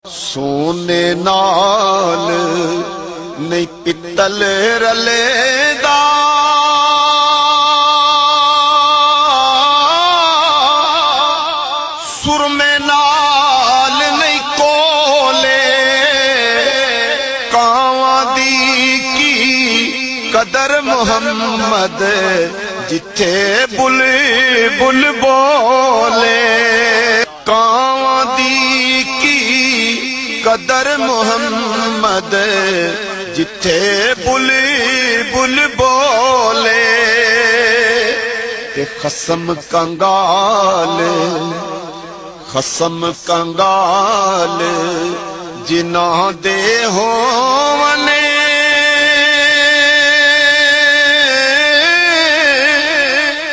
सोने नाल नहीं पित्तल रलेदा, सुरमे नाल नहीं कोले, कावां दी की कदर मुहम्मद जिथे बुल बुल बोले। कावां दी की कदर मुहम्मद जिथे बुल बुल बोले। ते खसम कंगाल जिना दे होवने,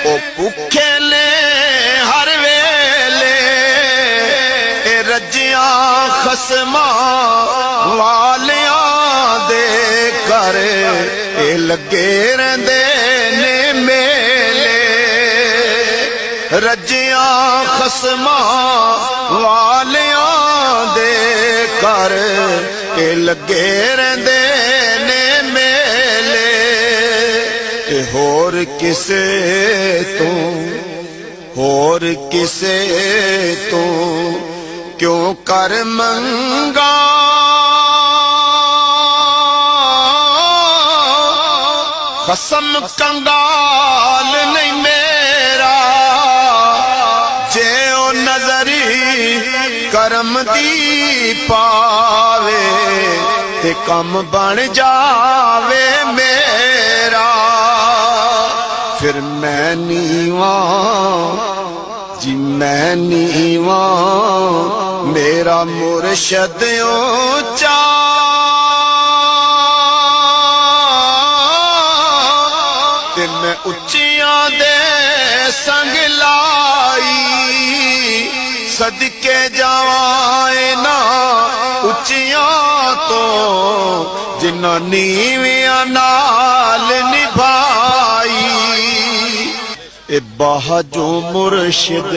ओ भुखे ले हर वेले, रजिया खसमा वालियां दे घर ए लगे रहिंदे ने मेले। रजिया खसमा वालियां दे घर ए लगे रहिंदे ने मेले। ते होर किसे तो क्यों कर मंगा, खसम कंगाल नहीं मेरा, जे ओ नजरी करम दी पावे ते कम बन जावे मेरा। फिर मैं नीवा जी मैं नीवा, मेरा मुर्शद ऊंचा, ते मैं उच्चियां दे संग लाई, सदके जावाए ना उच्चियां तो जिन्ना नीवियां नाल निभाई। ए बाजो मुर्शिद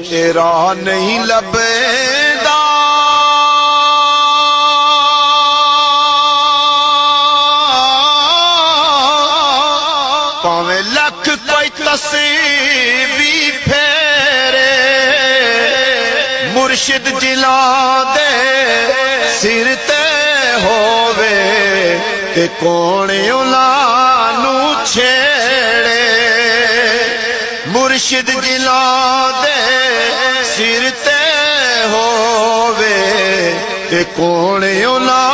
तेरा नहीं लभदा, भावें लख कोई तस्वीर फेरे, मुर्शिद जिला दे सिर ते होवे ते कौन उलानू छेड़े। मुर्शिद जिला दे सिर ते होवे ते कौन उला